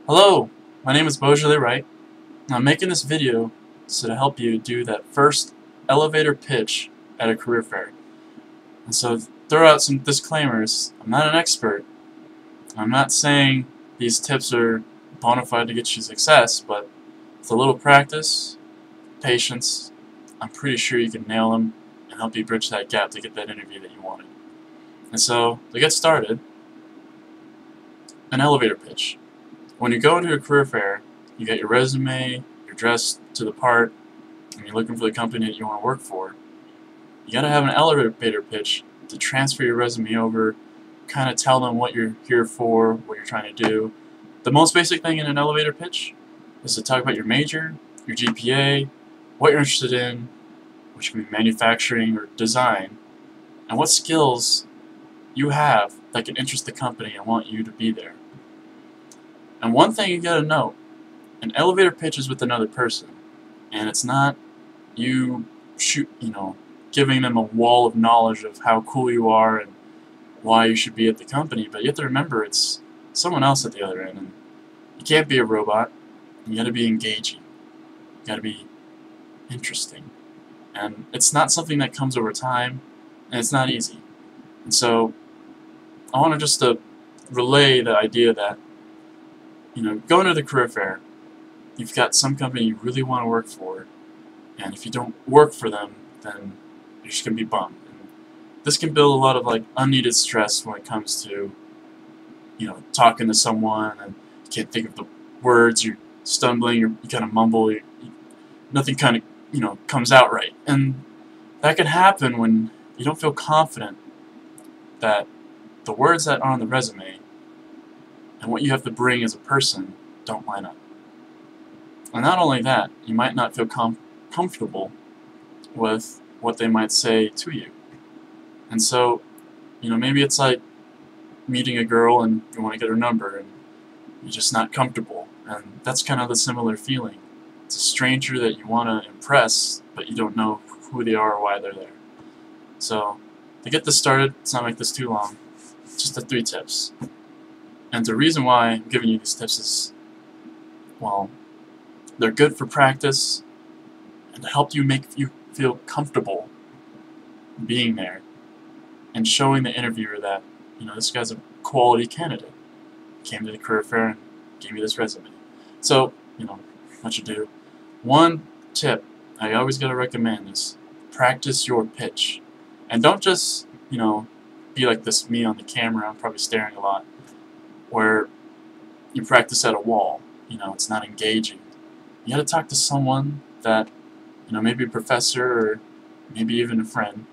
Hello, my name is Beaujolais Wright, and I'm making this video to help you do that first elevator pitch at a career fair. And so throw out some disclaimers. I'm not an expert. I'm not saying these tips are bona fide to get you success, but with a little practice, patience, I'm pretty sure you can nail them and help you bridge that gap to get that interview that you wanted. And so, to get started, an elevator pitch. When you go into a career fair, you get your resume, you're dressed to the part, and you're looking for the company that you want to work for. You gotta have an elevator pitch to transfer your resume over, kind of tell them what you're here for, what you're trying to do. The most basic thing in an elevator pitch is to talk about your major, your GPA, what you're interested in, which can be manufacturing or design, and what skills you have that can interest the company and want you to be there. And one thing you gotta note, an elevator pitch is with another person, and it's not you giving them a wall of knowledge of how cool you are and why you should be at the company, but you have to remember it's someone else at the other end, and you can't be a robot. You gotta be engaging. You gotta be interesting. And it's not something that comes over time, and it's not easy. And so, I want to just relay the idea that, going to the career fair, you've got some company you really want to work for, and if you don't work for them, then you're just going to be bummed. And this can build a lot of unneeded stress when it comes to, talking to someone, and you can't think of the words, you're stumbling, you kind of mumble, nothing kind of, comes out right. And that can happen when you don't feel confident that the words that are on the resume and what you have to bring as a person don't line up. And not only that, you might not feel comfortable with what they might say to you. And so, maybe it's like meeting a girl and you want to get her number and you're just not comfortable. And that's kind of the similar feeling. It's a stranger that you want to impress, but you don't know who they are or why they're there. So, to get this started, let's not make this too long, just the 3 tips. And the reason why I'm giving you these tips is, well, they're good for practice and to help you make you feel comfortable being there and showing the interviewer that, this guy's a quality candidate. Came to the career fair and gave me this resume. So, what you do. One tip I always gotta recommend is practice your pitch. And don't just, be like this me on the camera, I'm probably staring a lot, where you practice at a wall. It's not engaging. You gotta talk to someone that, maybe a professor or maybe even a friend,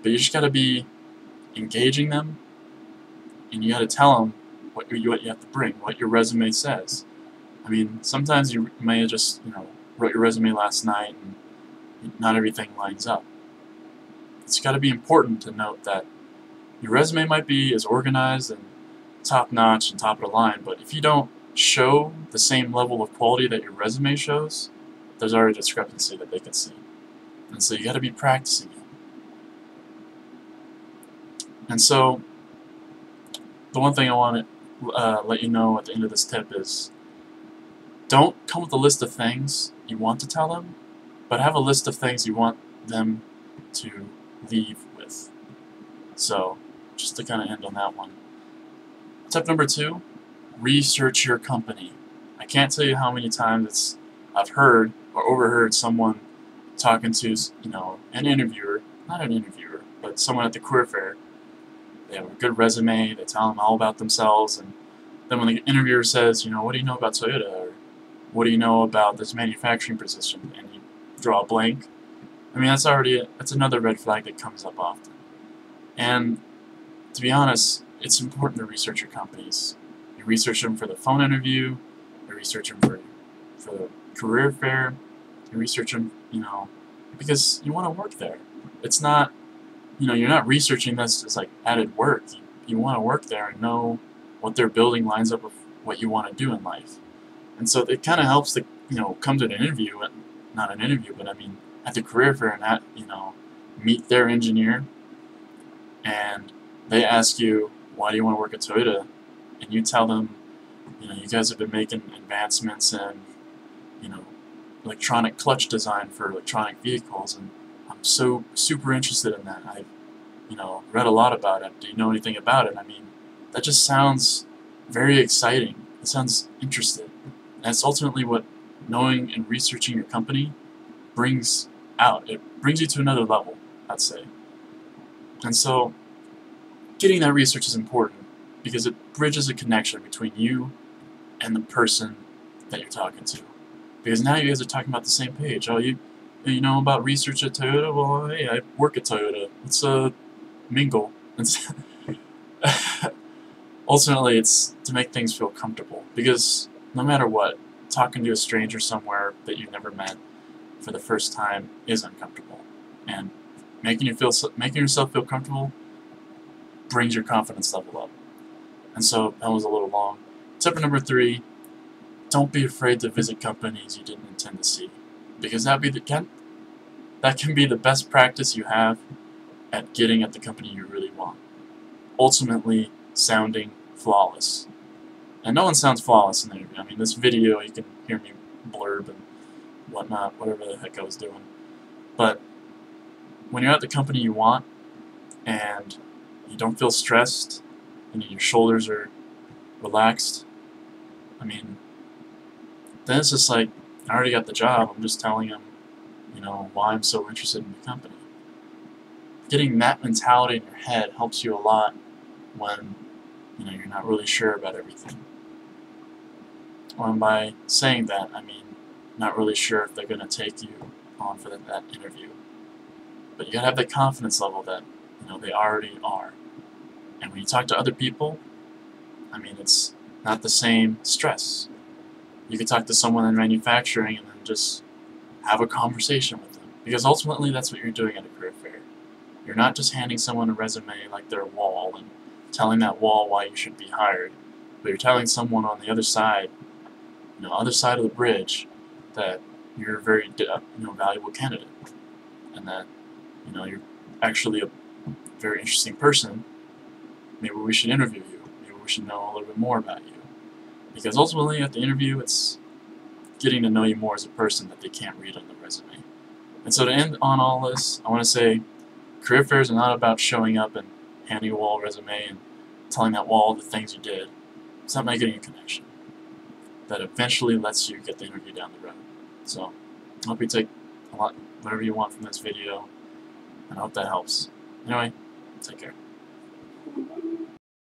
but you just gotta be engaging them, and you gotta tell them what you have to bring, what your resume says. I mean, sometimes you may have just, wrote your resume last night and not everything lines up. It's got to be important to note that your resume might be as organized and top-notch and top of the line, but if you don't show the same level of quality that your resume shows, there's already a discrepancy that they can see. And so you got to be practicing it. And so, the one thing I want to let you know at the end of this tip is, don't come with a list of things you want to tell them, but have a list of things you want them to leave with. So, just to kind of end on that one. Tip number 2, research your company. I can't tell you how many times I've heard or overheard someone talking to, an interviewer, not an interviewer, but someone at the career fair. They have a good resume, they tell them all about themselves, and then when the interviewer says, what do you know about Toyota, or what do you know about this manufacturing position, and you draw a blank, I mean, that's another red flag that comes up often. And to be honest, it's important to research your companies. You research them for the phone interview, you research them for the career fair, you research them, because you want to work there. It's not, you're not researching this as added work. You want to work there and know what they're building lines up with what you want to do in life. And so it kind of helps to, come to an interview, not an interview, but I mean, at the career fair and meet their engineer, and they ask you, why do you want to work at Toyota? And you tell them, You guys have been making advancements in, electronic clutch design for electronic vehicles, and I'm so super interested in that. I've, read a lot about it. Do you know anything about it? I mean, that just sounds very exciting. It sounds interesting. And that's ultimately what knowing and researching your company brings out. It brings you to another level, I'd say. And so, getting that research is important because it bridges a connection between you and the person that you're talking to. Because now you guys are talking about the same page. Oh, you know about research at Toyota? Well, hey, I work at Toyota. Let's mingle. Ultimately, it's to make things feel comfortable. Because no matter what, talking to a stranger somewhere that you've never met for the first time is uncomfortable. And making yourself feel comfortable brings your confidence level up. And so that was a little long. Tip number 3, don't be afraid to visit companies you didn't intend to see. Because that can be the best practice you have at getting at the company you really want. Ultimately, sounding flawless. And no one sounds flawless in the interview. I mean, this video, you can hear me blurb and whatnot, whatever the heck I was doing. But when you're at the company you want, and you don't feel stressed, and your shoulders are relaxed, I mean, then it's just like, I already got the job, I'm just telling them, why I'm so interested in the company. Getting that mentality in your head helps you a lot when, you're not really sure about everything. And by saying that, I mean, not really sure if they're going to take you on for that interview. But you gotta have that confidence level that, they already are. And when you talk to other people, I mean, it's not the same stress. You could talk to someone in manufacturing and then just have a conversation with them. Because ultimately, that's what you're doing at a career fair. You're not just handing someone a resume like their wall and telling that wall why you should be hired. But you're telling someone on the other side, other side of the bridge, that you're a very, valuable candidate. And that, you're actually a very interesting person. Maybe we should interview you. Maybe we should know a little bit more about you. Because ultimately, at the interview, it's getting to know you more as a person that they can't read on the resume. And so to end on all this, I want to say, career fairs are not about showing up and handing a wall resume and telling that wall the things you did. It's not making a connection that eventually lets you get the interview down the road. So, I hope you take whatever you want from this video, and I hope that helps. Anyway, take care.